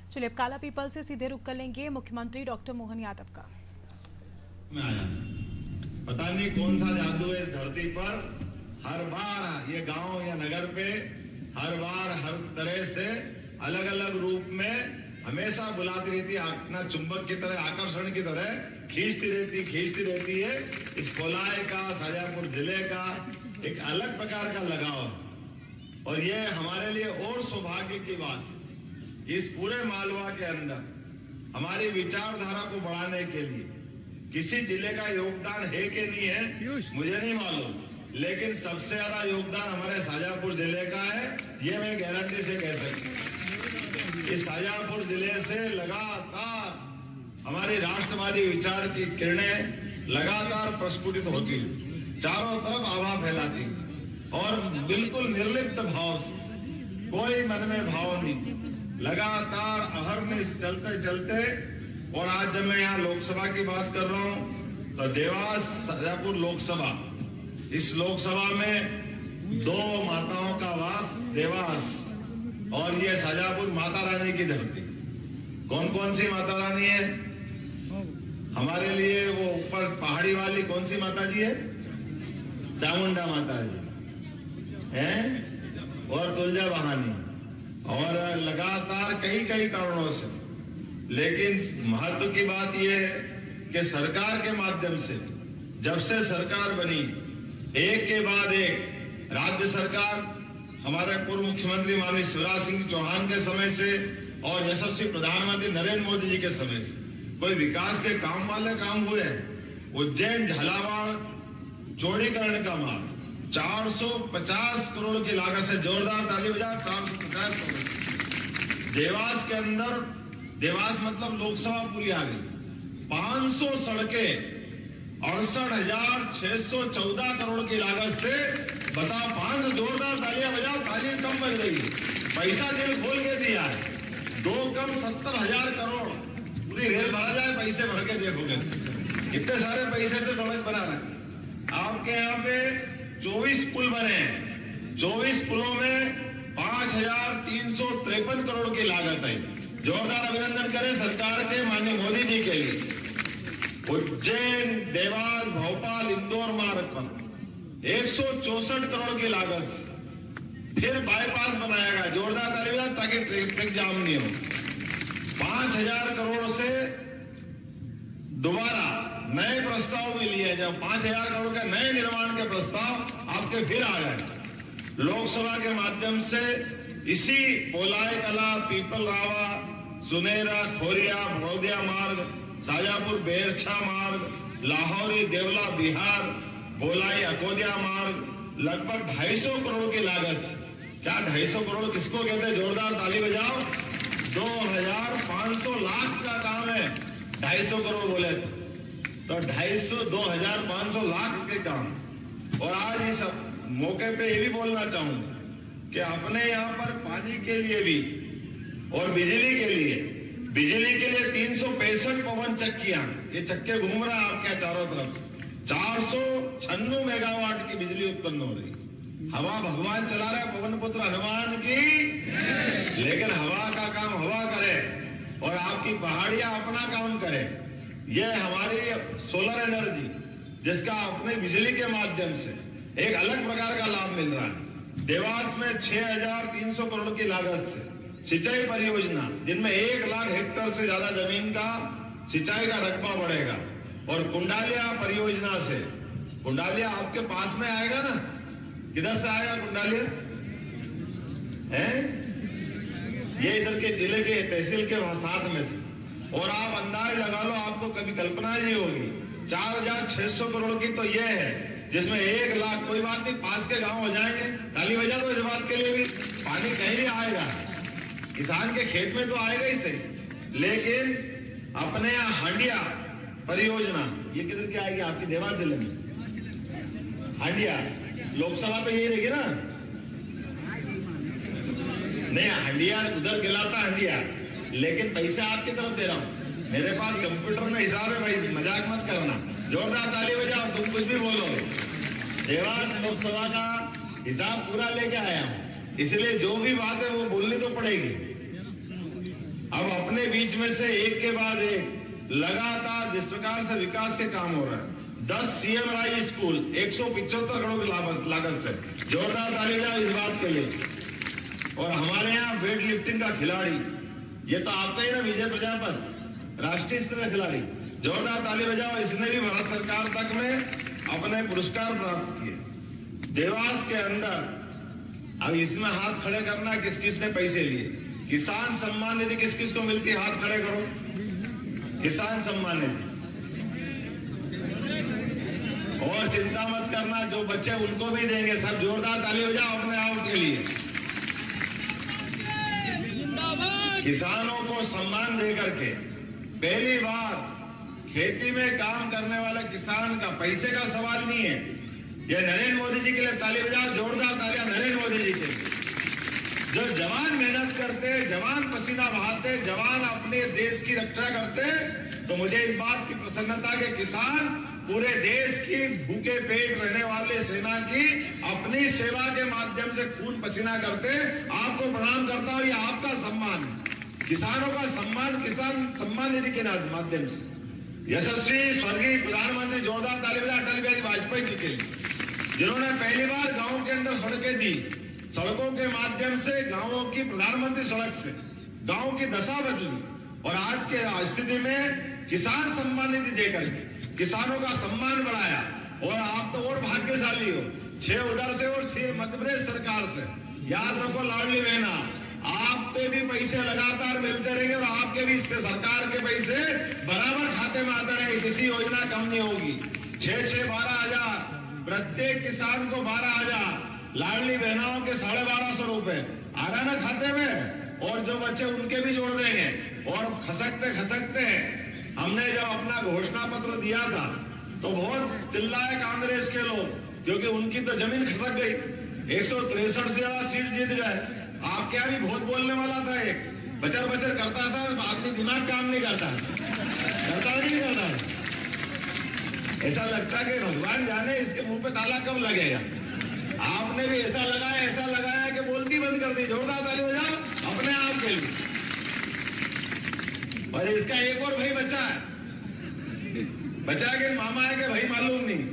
चलिए अब काला पीपल से सीधे रुक कर लेंगे मुख्यमंत्री डॉक्टर मोहन यादव का। में आया पता नहीं कौन सा जादू है इस धरती पर। हर बार ये गांव या नगर पे हर बार हर तरह से अलग अलग रूप में हमेशा बुलाती रहती है, अपना चुंबक की तरह, आकर्षण की तरह खींचती रहती है। इस कोलाय का, शाजापुर जिले का एक अलग प्रकार का लगाव है और ये हमारे लिए और सौभाग्य की बात है। इस पूरे मालवा के अंदर हमारी विचारधारा को बढ़ाने के लिए किसी जिले का योगदान है कि नहीं है मुझे नहीं मालूम, लेकिन सबसे ज्यादा योगदान हमारे शाजापुर जिले का है, ये मैं गारंटी से कह सकता हूँ। इस शाजापुर जिले से लगातार हमारी राष्ट्रवादी विचार की किरणें लगातार प्रस्फुटित होती है, चारों तरफ आभा फैलाती है और बिल्कुल निर्लिप्त भाव से, कोई मन में भाव नहीं, लगातार अहर्निश चलते चलते। और आज जब मैं यहाँ लोकसभा की बात कर रहा हूँ तो देवास शाजापुर लोकसभा, इस लोकसभा में 2 माताओं का वास, देवास और ये शाजापुर माता रानी की धरती। कौन कौन सी माता रानी है हमारे लिए? वो ऊपर पहाड़ी वाली कौन सी माता जी है? चामुंडा माता जी है और तुलजा बहानी, और लगातार कई कारणों से। लेकिन महत्व की बात यह है कि सरकार के माध्यम से जब से सरकार बनी, एक के बाद एक राज्य सरकार, हमारे पूर्व मुख्यमंत्री माननीय शिवराज सिंह चौहान के समय से और यशस्वी प्रधानमंत्री नरेंद्र मोदी जी के समय से कोई विकास के काम वाले काम हुए हैं। उज्जैन झालावाड़ चौड़ीकरण का मार्ग 450 करोड़ की लागत से, जोरदार ताली बजाओ, 450 करोड़। देवास के अंदर, देवास मतलब लोकसभा पूरी आ गई, 500 सड़कें 68,614 करोड़ की लागत से, बताओ 500, जोरदार तालियां बजाओ, ताली कम बज रही है, पैसा जेल खोल के दिया है। 2 कम 70,000 करोड़, पूरी रेल भरा जाए पैसे भर के देखोगे कितने सारे पैसे से सड़क बना रहे हैं। आपके यहाँ पे 24 पुल बने हैं, 24 पुलों में 5,353 करोड़ की लागत है। जोरदार अभिनंदन करें सरकार के, माननीय मोदी जी के लिए। उज्जैन, देवास, भोपाल, इंदौर मार्ग पर 164 करोड़ की लागत से फिर बाईपास बनाया गया, जोरदार ताली बजाओ, ताकि ट्रैफिक जाम नहीं हो। 5,000 करोड़ से दोबारा नए प्रस्ताव भी लिए, जब 5,000 करोड़ के नए निर्माण के प्रस्ताव आपके फिर आ गए लोकसभा के माध्यम से। इसी पोलाय कला, पीपल रावा, सुनेरा, खोरिया, बड़ौदिया मार्ग, शाजापुर बेरछा मार्ग, लाहौरी देवला बिहार, बोलाई अकोदिया मार्ग, लगभग 250 करोड़ की लागत। क्या 250 करोड़ किसको कहते हैं? जोरदार ताली बजाओ। 2,500 लाख का काम है, 250 करोड़ बोले तो 2,500 लाख के काम। और आज इस मौके पे ये भी बोलना चाहूंगा कि अपने यहाँ पर पानी के लिए भी और बिजली के लिए 365 पवन चक्कियां, ये चक्के घूम रहा है आपके चारों तरफ से, 496 मेगावाट की बिजली उत्पन्न हो रही। हवा भगवान चला रहा है, पवन पुत्र हनुमान की, लेकिन हवा का काम हवा करे और आपकी पहाड़ियां अपना काम करे। ये हमारी सोलर एनर्जी, जिसका अपने बिजली के माध्यम से एक अलग प्रकार का लाभ मिल रहा है। देवास में 6,300 करोड़ की लागत से सिंचाई परियोजना, जिनमें 1 लाख हेक्टेयर से ज्यादा जमीन का सिंचाई का रकबा बढ़ेगा। और कुंडालिया परियोजना से, कुंडालिया आपके पास में आएगा ना, किधर से आएगा कुंडालिया? है ये इधर के जिले के तहसील के साथ में से। और आप अंदाज लगा लो, आपको कभी कल्पना नहीं होगी, 4,600 करोड़ की तो ये है, जिसमें 1 लाख, कोई बात नहीं, पास के गांव हो जाएंगे, ताली बजा दो इस बात के लिए भी। पानी कहीं नहीं आएगा, किसान के खेत में तो आएगा ही सही, लेकिन अपने यहाँ हांडिया परियोजना, ये किधर की आएगी? आपकी देवास जिले में हांडिया लोकसभा तो यही रहेगी ना? नहीं, हांडिया उधर गिलाता हांडिया, लेकिन पैसे आपकी तरफ दे रहा हूं, मेरे पास कंप्यूटर में हिसाब है भाई, मजाक मत करना। जोरदार ताली बजाओ, तुम कुछ भी बोलो। देवास लोकसभा का हिसाब पूरा लेके आया हूं, इसलिए जो भी बात है वो बोलनी तो पड़ेगी। अब अपने बीच में से एक के बाद एक लगातार जिस प्रकार से विकास के काम हो रहा है, 10 सीएम राई स्कूल 175 करोड़ की लागत से, जोरदार ताली जाओ इस बात के लिए। और हमारे यहाँ वेट लिफ्टिंग का खिलाड़ी, ये तो आपका ही ना विजय प्रजापति, राष्ट्रीय स्तर का खिलाड़ी, जोरदार ताली बजाओ, इसने भी भारत सरकार तक में अपने पुरस्कार प्राप्त किए। देवास के अंदर अब इसमें हाथ खड़े करना, किस किस ने पैसे लिए। किसान सम्मान निधि किस किस को मिलती है, हाथ खड़े करो। किसान सम्मान निधि, और चिंता मत करना, जो बच्चे उनको भी देंगे। सब जोरदार ताली बजाओ अपने आप के लिए। किसानों को सम्मान देकर के पहली बार खेती में काम करने वाले किसान का पैसे का सवाल नहीं है। ये नरेंद्र मोदी जी के लिए ताली बजाओ, जोरदार तालियां नरेंद्र मोदी जी के लिए। जो जवान मेहनत करते, जवान पसीना बहाते, जवान अपने देश की रक्षा करते, तो मुझे इस बात की प्रसन्नता के किसान पूरे देश की भूखे पेट रहने वाले सेना की अपनी सेवा के माध्यम से खून पसीना करते। आपको प्रणाम करता हूं, ये आपका सम्मान है। किसानों का सम्मान किसान सम्मान निधि के माध्यम से यशस्वी स्वर्गीय प्रधानमंत्री, जोरदार ताली बजा अटल बिहारी वाजपेयी जी के लिए, जिन्होंने पहली बार गांव के अंदर सड़कें दी। सड़कों के माध्यम से गांवों की, प्रधानमंत्री सड़क से गांव की दशा बदली, और आज के स्थिति में किसान सम्मान निधि देकर के किसानों का सम्मान बढ़ाया। और आप तो और भाग्यशाली हो, 6 उधर से और 6 मध्य प्रदेश सरकार से। याद रखो लाडली बहना, आप पे भी पैसे लगातार मिलते रहेंगे और आपके भी सरकार के पैसे बराबर खाते में आते रहेंगे, किसी योजना कम नहीं होगी। 6-6 12,000 प्रत्येक किसान को 12,000, लाडली बहनाओं के 1250 रुपए आ रहा ना खाते में, और जो बच्चे उनके भी जोड़ देंगे। और खसकते खसकते हमने जब अपना घोषणा पत्र दिया था तो बहुत चिल्लाए कांग्रेस के लोग, क्योंकि उनकी तो जमीन खसक गई। 163 से ज्यादा सीट जीत गए। आप क्या भी बहुत बोलने वाला था, एक बचर बचर करता था, आदमी दिमाग काम नहीं करता नहीं करता। ऐसा लगता कि भगवान जाने इसके मुंह पे ताला कब लगेगा। आपने भी ऐसा लगाया कि बोलती बंद कर दी। जोरदार ताली बजाओ अपने आप के लिए। और इसका एक और भाई बचा है, कि मामा है कि भाई मालूम नहीं।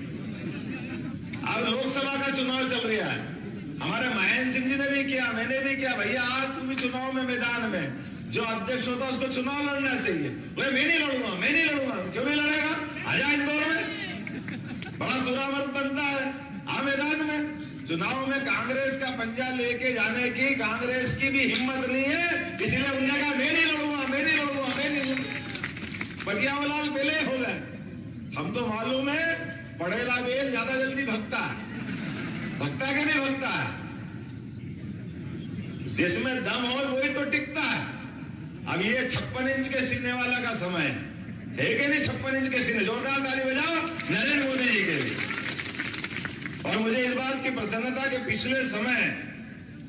अब लोकसभा का चुनाव चल रहा है, हमारे महेंद्र सिंह जी ने भी किया, मैंने भी किया। भैया आज तुम भी चुनाव में मैदान में, जो अध्यक्ष होता है उसको चुनाव लड़ना चाहिए। बोले मैं नहीं लड़ूंगा। क्यों नहीं लड़ेगा, आजा इंदौर में, बड़ा सुरावत बनता है, आ मैदान में। चुनाव में कांग्रेस का पंजा लेके जाने की कांग्रेस की भी हिम्मत नहीं है, इसीलिए उन्होंने कहा मैं नहीं लड़ूंगा। बटियालाल बेले हो गए। हम तो मालूम है पढ़ेला बेल ज्यादा जल्दी भगता है कि नहीं भगता है। जिसमें दम हो वही तो टिकता है। अब ये 56 इंच के सीने वाला का समय है कि नहीं। 56 इंच के सीने, जोरदार ताली बजाओ नरेंद्र मोदी जी के लिए। और मुझे इस बात की प्रसन्नता के पिछले समय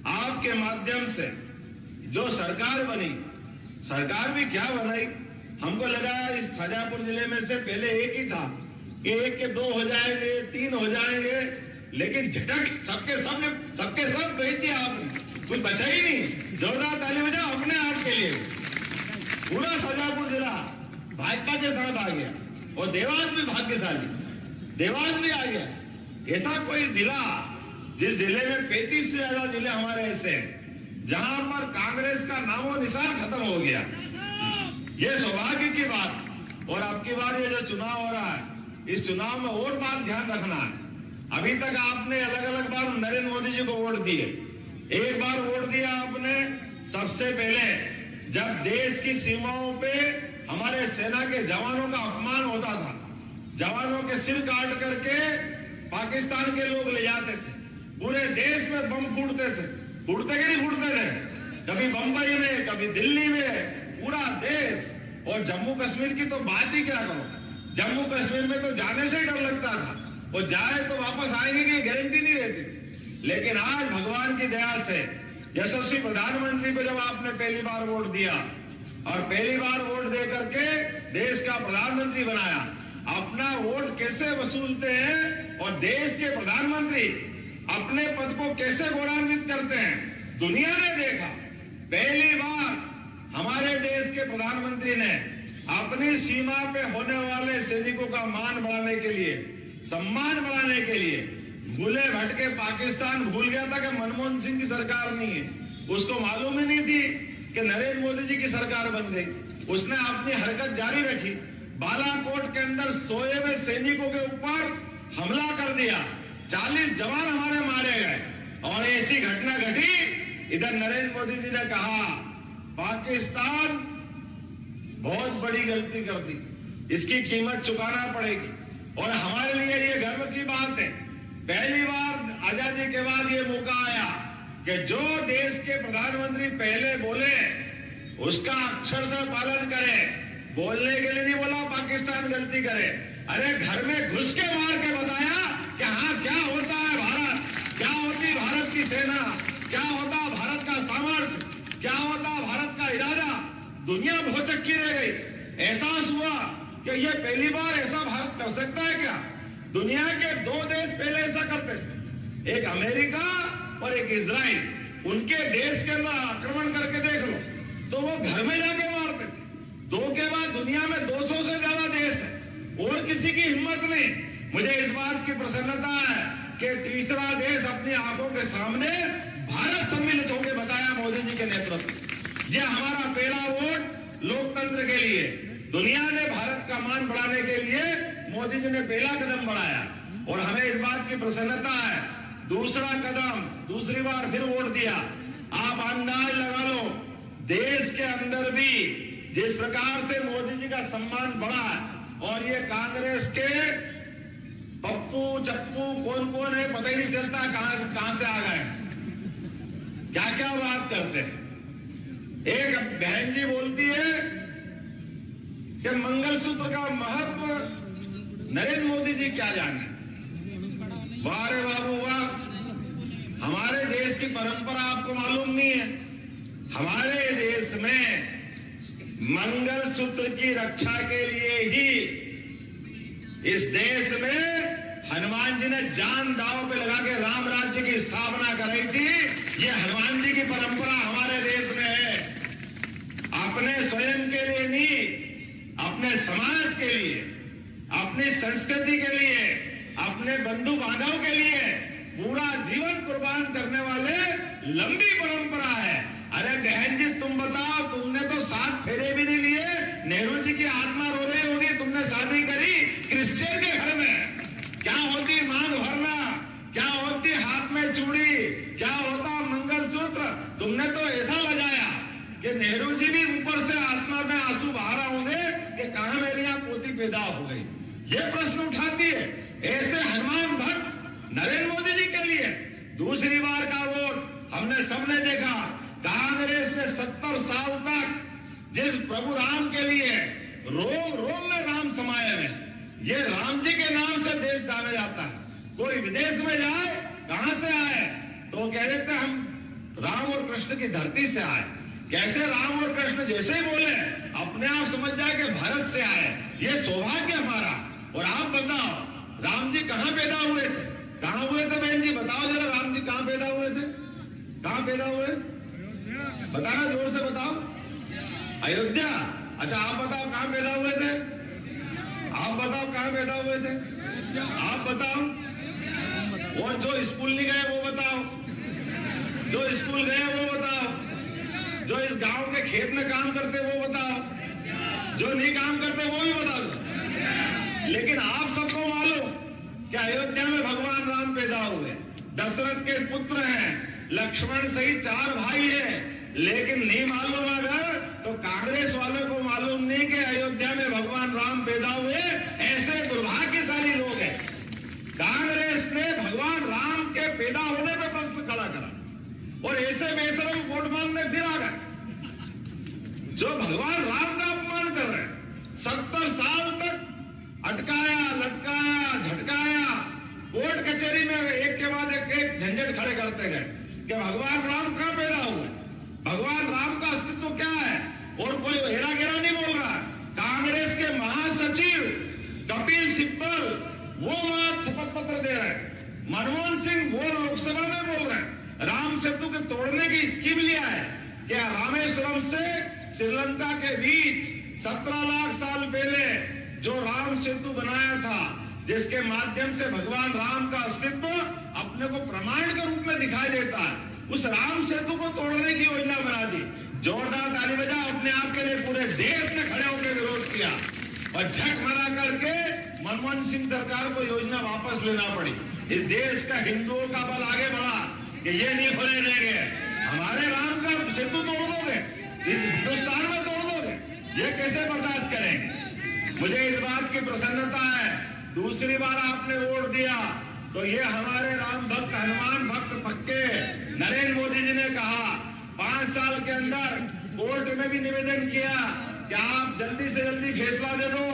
आपके माध्यम से जो सरकार बनी, सरकार भी क्या बनाई, हमको लगा इस शाजापुर जिले में से पहले एक ही था कि 1 के 2 हो जाएंगे, 3 हो जाएंगे, लेकिन झटक सबके सब भेज दिया आपने, कुछ बचा ही नहीं। जोरदार ताली बजाओ अपने आप के लिए। पूरा शाजापुर जिला भाजपा के साथ आ गया, और देवास भी भाग्यशाली, देवास भी आ गया। ऐसा कोई जिला, जिस जिले में 35 से ज्यादा जिले हमारे ऐसे हैं जहां पर कांग्रेस का नामो निशान खत्म हो गया, ये सौभाग्य की बात। और अब की बार ये जो चुनाव हो रहा है, इस चुनाव में और बात ध्यान रखना है। अभी तक आपने अलग अलग बार नरेंद्र मोदी जी को वोट दिए। एक बार वोट दिया आपने सबसे पहले जब देश की सीमाओं पे हमारे सेना के जवानों का अपमान होता था, जवानों के सिर काट करके पाकिस्तान के लोग ले जाते थे, पूरे देश में बम फूटते थे कि नहीं फूटते थे, कभी बंबई में, कभी दिल्ली में, पूरा देश। और जम्मू कश्मीर की तो बात ही क्या करो, जम्मू कश्मीर में तो जाने से ही डर लगता था, वो जाए तो वापस आएंगे की गारंटी नहीं रहती थी। लेकिन आज भगवान की दया से यशस्वी प्रधानमंत्री को जब आपने पहली बार वोट दिया, और पहली बार वोट दे करके देश का प्रधानमंत्री बनाया, अपना वोट कैसे वसूलते हैं और देश के प्रधानमंत्री अपने पद को कैसे गौरवान्वित करते हैं, दुनिया ने देखा। पहली बार हमारे देश के प्रधानमंत्री ने अपनी सीमा पे होने वाले सैनिकों का मान बढ़ाने के लिए, सम्मान बढ़ाने के लिए भूले भटके पाकिस्तान भूल गया था कि मनमोहन सिंह की सरकार नहीं है। उसको मालूम ही नहीं थी कि नरेंद्र मोदी जी की सरकार बन गई। उसने अपनी हरकत जारी रखी, बालाकोट के अंदर सोए हुए सैनिकों के ऊपर हमला कर दिया, 40 जवान हमारे मारे गए। और ऐसी घटना घटी, इधर नरेंद्र मोदी जी ने कहा पाकिस्तान बहुत बड़ी गलती कर दी, इसकी कीमत चुकाना पड़ेगी। और हमारे लिए ये गर्व की बात है, पहली बार आजादी के बाद ये मौका आया कि जो देश के प्रधानमंत्री पहले बोले उसका अक्षर से पालन करे। बोलने के लिए नहीं बोला पाकिस्तान गलती करे, अरे घर में घुस के मार के बताया कि हाँ क्या होता है भारत, क्या होती भारत की सेना, क्या होता भारत का सामर्थ्य, क्या होता भारत का इरादा। दुनिया बहुत चक्की रह गई। एहसास हुआ कि ये पहली बार ऐसा भारत कर सकता है क्या। दुनिया के 2 देश पहले ऐसा करते थे, एक अमेरिका और एक इजराइल। उनके देश के अंदर आक्रमण करके देख लो तो वो घर में जाके मारते थे। 2 के बाद दुनिया में 200 से ज्यादा देश है और किसी की हिम्मत नहीं। मुझे इस बात की प्रसन्नता है कि तीसरा देश अपनी आंखों के सामने भारत सम्मिलित होकर बताया मोदी जी के नेतृत्व में। ये हमारा पहला वोट लोकतंत्र के लिए, दुनिया ने भारत का मान बढ़ाने के लिए मोदी जी ने पहला कदम बढ़ाया और हमें इस बात की प्रसन्नता है। दूसरा कदम, दूसरी बार फिर वोट दिया। आप अंदाज लगा लो, देश के अंदर भी जिस प्रकार से मोदी जी का सम्मान बढ़ा और ये कांग्रेस के पप्पू चप्पू कौन कौन है पता ही नहीं चलता कहां से आ गए, क्या क्या बात करते हैं। एक बहन जी बोलती है कि मंगलसूत्र का महत्व नरेंद्र मोदी जी क्या जाने। वाह रे बाबू वाह, हमारे देश की परंपरा आपको मालूम नहीं है। हमारे देश में मंगलसूत्र की रक्षा के लिए ही इस देश में हनुमान जी ने जान दांव पे लगा के राम राज्य की स्थापना कराई थी। ये हनुमान जी की परंपरा हमारे देश में है। अपने स्वयं के लिए नहीं, अपने समाज के लिए, अपनी संस्कृति के लिए, अपने बंधु बांधव के लिए पूरा जीवन कुर्बान करने वाले लंबी परंपरा है। अरे बहन जी तुम बताओ, तुमने तो 7 फेरे भी नहीं लिए, नेहरू जी की आत्मा रो रही होगी, तुमने शादी करी क्रिश्चियन के घर में। क्या होती मांग भरना, क्या होती हाथ में चूड़ी, क्या होता मंगलसूत्र। तुमने तो ऐसा लगाया कि नेहरू जी भी ऊपर से आत्मा में आंसू बहा रहे होंगे कि कहां मेरी यहाँ पोती पैदा हो गई। ये प्रश्न उठाती है। ऐसे हनुमान भक्त नरेंद्र मोदी जी के लिए दूसरी बार का वोट हमने सबने देखा। कांग्रेस ने 70 साल तक जिस प्रभु राम के लिए रोम रोम में राम समाये हुए, ये राम जी के नाम से देश जाना जाता है। कोई विदेश में जाए, कहां से आए तो कह देते हम राम और कृष्ण की धरती से आए। कैसे राम और कृष्ण जैसे ही बोले अपने आप समझ जाए कि भारत से आए। ये सौभाग्य हमारा। और आप बताओ राम जी कहां पैदा हुए थे, कहां हुए थे बहन जी बताओ जरा, राम जी कहां पैदा हुए थे, कहां पैदा हुए बताना, जोर से बताओ। अयोध्या। अच्छा आप बताओ कहां पैदा हुए थे, आप बताओ कहां पैदा हुए थे, आप बताओ। और जो स्कूल नहीं गए वो बताओ, जो स्कूल गए वो बताओ, जो इस गांव के खेत में काम करते वो बताओ, जो नहीं काम करते वो भी बता दो। लेकिन आप सबको मालूम कि अयोध्या में भगवान राम पैदा हुए, दशरथ के पुत्र हैं, लक्ष्मण सहित 4 भाई हैं। लेकिन नहीं मालूम अगर तो कांग्रेस वालों को मालूम नहीं कि अयोध्या में भगवान राम पैदा हुए। ऐसे दुर्भाग्यशाली लोग हैं। कांग्रेस ने भगवान राम के पैदा होने पर प्रश्न खड़ा करा और ऐसे बेशरम वोट मांगने फिर आ गए जो भगवान राम का अपमान कर रहे हैं। 70 साल तक अटकाया, लटकाया, झटकाया, कोर्ट कचहरी में एक के बाद एक झंझट खड़े करते गए कि भगवान राम कहां पैदा हुए, भगवान राम का अस्तित्व क्या है। और कोई हेरा गेरा नहीं बोल रहा। कांग्रेस के महासचिव कपिल सिब्बल वो शपथ पत्र दे रहे हैं। मनमोहन सिंह वो लोकसभा में बोल रहे हैं राम सेतु के तोड़ने की स्कीम लिया है। क्या रामेश्वरम से श्रीलंका के बीच 17 लाख साल पहले जो राम सेतु बनाया था, जिसके माध्यम से भगवान राम का अस्तित्व अपने को प्रमाण के रूप में दिखाई देता है, उस राम सेतु को तोड़ने की योजना बना दी। जोरदार ताली बजा। अपने आप के लिए पूरे देश ने खड़े होकर विरोध किया और झक मरा करके मनमोहन सिंह सरकार को योजना वापस लेना पड़ी। इस देश का हिंदुओं का बल आगे बढ़ा कि ये नहीं होने देंगे, हमारे राम का सेतु तोड़ दोगे, इस हिंदुस्तान में तोड़ दोगे, ये कैसे बर्दाश्त करेंगे। मुझे इस बात की प्रसन्नता है, दूसरी बार आपने वोट दिया तो ये हमारे राम भक्त, हनुमान भक्त पक्के नरेंद्र मोदी जी ने कहा 5 साल के अंदर कोर्ट में भी निवेदन किया कि आप जल्दी से जल्दी फैसला दे दो,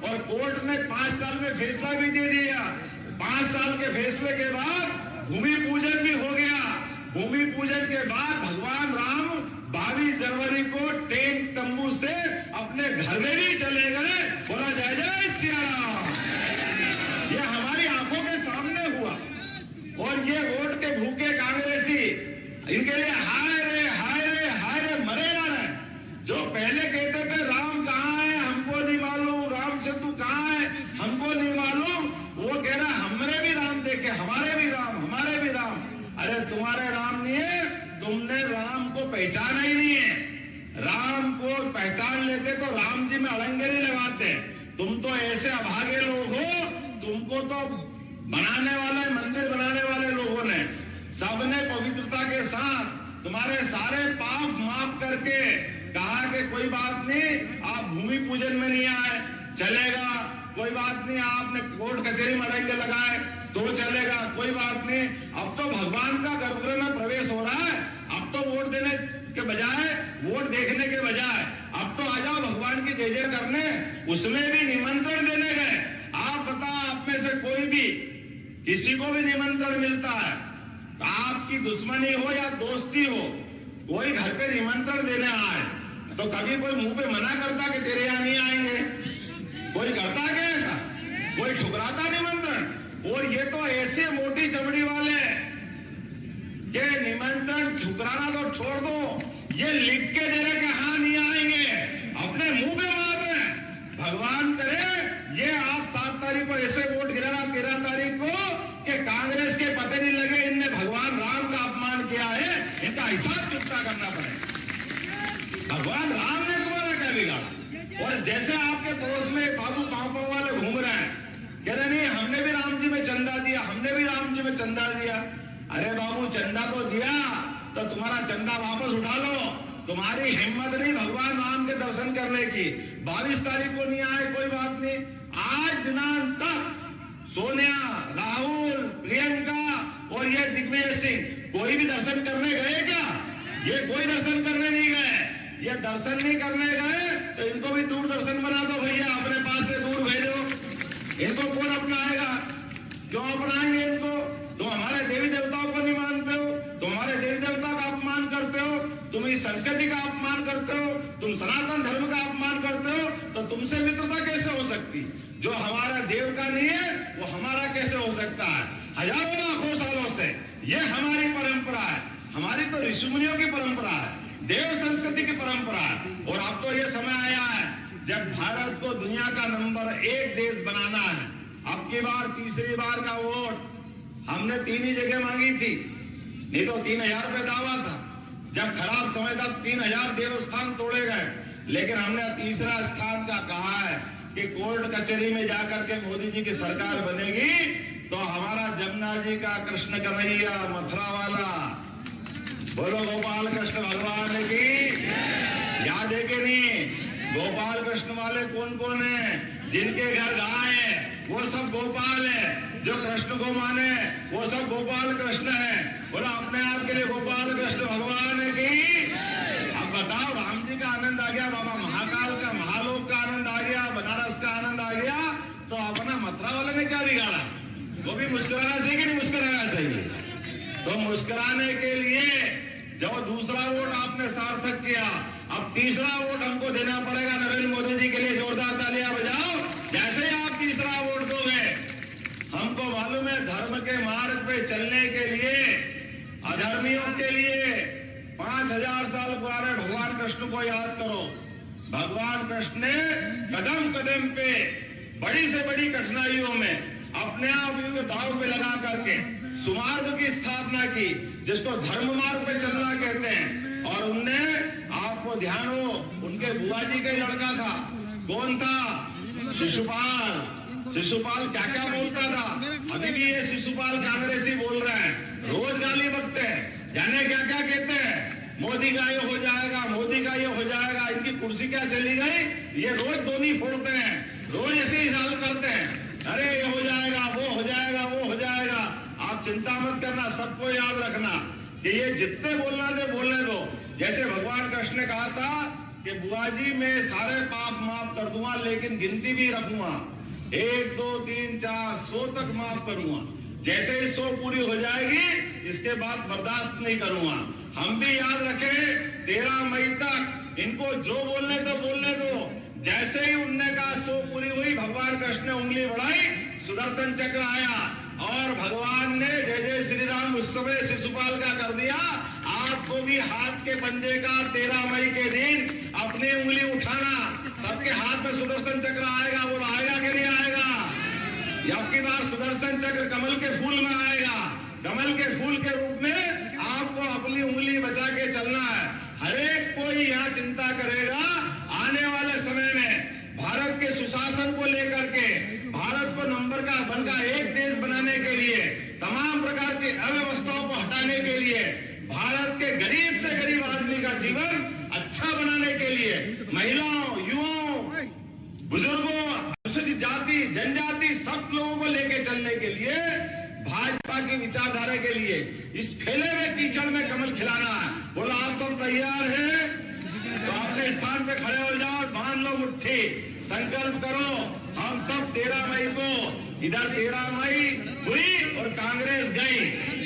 और कोर्ट ने 5 साल में फैसला भी दे दिया। 5 साल के फैसले के बाद भूमि पूजन भी हो गया। भूमि पूजन के बाद भगवान राम 22 जनवरी को टेंट तंबू से अपने घर में भी चले गए। बोला जय जय सिया राम। ये हमारी आंखों के सामने हुआ। और ये वोट के भूखे कांग्रेसी, इनके लिए हाय रे हाय रे हाय रे मरे ना रहे। जो पहले कहते थे राम कहाँ है हमको नहीं मालूम, राम सेतु कहाँ है हमको नहीं मालूम, वो कह रहा हमने भी राम देखे, हमारे भी राम, हमारे भी राम। अरे तुम्हारे राम नहीं है, तुमने राम को पहचाना ही नहीं है। राम को पहचान लेते तो राम जी में अड़ंगे नहीं लगाते। तुम तो ऐसे अभागे लोग हो, तुमको तो बनाने वाले, मंदिर बनाने वाले लोगों ने, सबने पवित्रता के साथ तुम्हारे सारे पाप माफ करके कहा कि कोई बात नहीं, आप भूमि पूजन में नहीं आए चलेगा, कोई बात नहीं, आपने कोर्ट कचहरी में अड़ंगे लगाए तो चलेगा, कोई बात नहीं। अब तो भगवान का गर्भगृह में प्रवेश हो रहा है, अब तो वोट देने के बजाय, वोट देखने के बजाय अब तो आ जाओ भगवान की जय जय करने, उसमें भी निमंत्रण देने गए। आप बताओ, आप में से कोई भी किसी को भी निमंत्रण मिलता है, आपकी दुश्मनी हो या दोस्ती हो, कोई घर पे निमंत्रण देने आए तो कभी कोई मुंह पे मना करता कि तेरे यहां नहीं आएंगे? कोई करता क्या ऐसा? कोई ठुकराता निमंत्रण? और ये तो ऐसे मोटी चमड़ी वाले कि निमंत्रण ठुकराना तो छोड़ दो, ये लिख के दे रहे कि हाँ नहीं आएंगे, अपने मुंह पे मार रहे हैं। भगवान करे ये आप 7 तारीख को ऐसे वोट गिराना 13 तारीख को कि कांग्रेस के पते नहीं लगे इनने भगवान राम का अपमान किया है, इनका हिसाब चुकता करना पड़ेगा। भगवान राम ने तुम्हारा क्या बिगाड़ा? और जैसे आपके पड़ोस में बाबू पांव वाले घूम रहे हैं, कह रहे नहीं हमने भी राम जी में चंदा दिया, हमने भी राम जी में चंदा दिया। अरे बाबू चंदा तो दिया, तो तुम्हारा चंदा वापस उठा लो। तुम्हारी हिम्मत नहीं भगवान राम के दर्शन करने की। 22 तारीख को नहीं आए कोई बात नहीं, आज दिनांक तक सोनिया, राहुल, प्रियंका और ये दिग्विजय सिंह कोई भी दर्शन करने गए क्या? ये कोई दर्शन करने नहीं गए। ये दर्शन नहीं करने गए तो इनको भी दूरदर्शन बना दो भैया, अपने पास से दूर भेजो। इनको कौन अपनाएगा? क्यों अपनाएंगे इनको? तुम हमारे देवी देवताओं को नहीं मानते हो, तुम हमारे देवी देवता का अपमान करते हो, तुम इस संस्कृति का अपमान करते हो, तुम सनातन धर्म का अपमान करते हो, तो तुमसे मित्रता कैसे हो सकती? जो हमारा देव का नहीं है वो हमारा कैसे हो सकता है? हजारों लाखों सालों से ये हमारी परंपरा है, हमारी तो ऋषि मुनियों की परंपरा है, देव संस्कृति की परंपरा है। और अब तो ये समय आया है जब भारत को दुनिया का नंबर 1 देश बनाना है। अब की बार तीसरी बार का वोट हमने 3 ही जगह मांगी थी, नहीं तो 3000 रुपये दावा था। जब खराब समय था 3000 देवस्थान तोड़े गए, लेकिन हमने तीसरा स्थान का कहा है कि कोर्ट कचहरी में जाकर के मोदी जी की सरकार बनेगी तो हमारा जमुना जी का कृष्ण कन्हैया मथुरा वाला, बोलो गोपाल कृष्ण भगवान की याद है कि नहीं? गोपाल कृष्ण वाले कौन कौन है? जिनके घर गाय है वो सब गोपाल है, जो कृष्ण को माने वो सब गोपाल कृष्ण है। बोला अपने आप के लिए गोपाल कृष्ण भगवान की। अब बताओ, राम जी का आनंद आ गया, बाबा महाकाल का, महालोक का आनंद आ गया, बनारस का आनंद आ गया, तो अपना मथुरा वाले ने क्या बिगाड़ा? वो भी मुस्कुराना चाहिए कि नहीं मुस्कुराना चाहिए? तो मुस्कुराने के लिए जब दूसरा वोट आपने सार्थक किया, अब तीसरा वोट हमको देना पड़ेगा नरेंद्र मोदी जी के लिए। जोरदार तालियां बजाओ। जैसे ही आप तीसरा वोट दोगे, हमको मालूम है धर्म के मार्ग पे चलने के लिए, अधर्मियों के लिए 5000 साल पुराने भगवान कृष्ण को याद करो। भगवान कृष्ण ने कदम कदम पे बड़ी से बड़ी कठिनाइयों में अपने आप को दांव पे लगा करके सुमार्ग की स्थापना की, जिसको धर्म मार्ग पे चलना कहते हैं। और उनने, आपको ध्यान हो, उनके बुआ जी का लड़का था, कौन था? शिशुपाल। शिशुपाल क्या क्या बोलता था, अभी भी ये शिशुपाल कांग्रेसी बोल रहे हैं, रोज गाली बकते हैं, जाने क्या क्या कहते हैं, मोदी का ये हो जाएगा, मोदी का ये हो जाएगा, इनकी कुर्सी क्या चली गई, ये रोज दोनी फोड़ते हैं, रोज ऐसे ही हाल करते हैं, अरे ये हो जाएगा, वो हो जाएगा, वो हो जाएगा। आप चिंता मत करना, सबको याद रखना कि ये जितने बोलना थे बोलने दो। जैसे भगवान कृष्ण ने कहा था कि बुआ जी मैं सारे पाप माफ कर दूंगा, लेकिन गिनती भी रखूंगा, 1 2 3 4 100 तक माफ करूंगा। जैसे ही 100 पूरी हो जाएगी, इसके बाद बर्दाश्त नहीं करूंगा। हम भी याद रखें, 13 मई तक इनको जो बोलने तो बोलने दो। जैसे ही उनने कहा 100 पूरी हुई, भगवान कृष्ण ने उंगली बढ़ाई, सुदर्शन चक्र आया और भगवान ने जय जय श्री राम उस समय शिशुपाल का कर दिया। आपको भी हाथ के पंजे का 13 मई के दिन अपनी उंगली उठाना, सबके हाथ में सुदर्शन चक्र आएगा, वो आएगा कि नहीं आएगा? आपकी बार सुदर्शन चक्र कमल के फूल में आएगा, कमल के फूल के रूप में आपको अपनी उंगली बचा के चलना है। हर एक कोई यहाँ चिंता करेगा आने वाले समय में भारत के सुशासन को लेकर के, भारत को नंबर का बनका एक देश बनाने के लिए, तमाम प्रकार की अव्यवस्थाओं को हटाने के लिए, भारत के गरीब से गरीब आदमी का जीवन अच्छा बनाने के लिए, महिलाओं, युवाओं, बुजुर्गों, अनुसूचित जाति, जनजाति, सब लोगों को लेकर चलने के लिए, भाजपा की विचारधारा के लिए इस फैले हुए कीचड़ में कमल खिलाना है। बोलो आप सब तैयार हैं? तो अपने स्थान पे खड़े हो जाओ, बांध लो मुट्ठी, संकल्प करो। हम सब 13 मई को, इधर 13 मई हुई और कांग्रेस गई,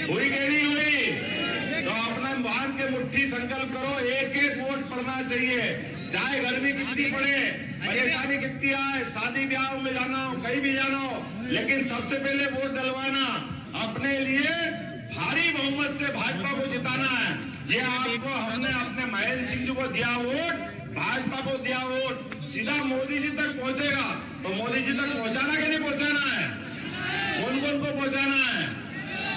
हुई कि नहीं हुई? तो अपना बांध के मुट्ठी संकल्प करो, एक एक वोट पड़ना चाहिए, चाहे गर्मी कितनी पड़े, परेशानी कितनी आए, शादी ब्याह में जाना हो, कहीं भी जाना हो, लेकिन सबसे पहले वोट डलवाना, अपने लिए भारी बहुमत से भाजपा को जिताना है। ये आपको हमने अपने महेंद्र सिंह जी को दिया वोट, भाजपा को दिया वोट, सीधा मोदी जी तक पहुंचेगा। तो मोदी जी तक पहुंचाना कि नहीं पहुंचाना है? कौन कौन को पहुंचाना है?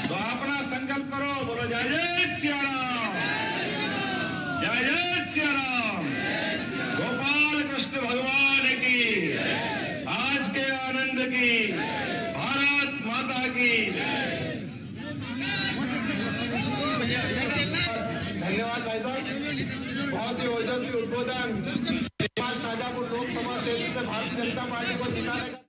तो अपना संकल्प करो, बोलो जय जय सिया राम, जय जय सिया राम, गोपाल कृष्ण भगवान की, आज के आनंद की, भारत माता की। धन्यवाद भाई साहब, बहुत ही ओजस्वी उद्बोधन। शाजापुर लोकसभा क्षेत्र से भारतीय जनता पार्टी को जिताने का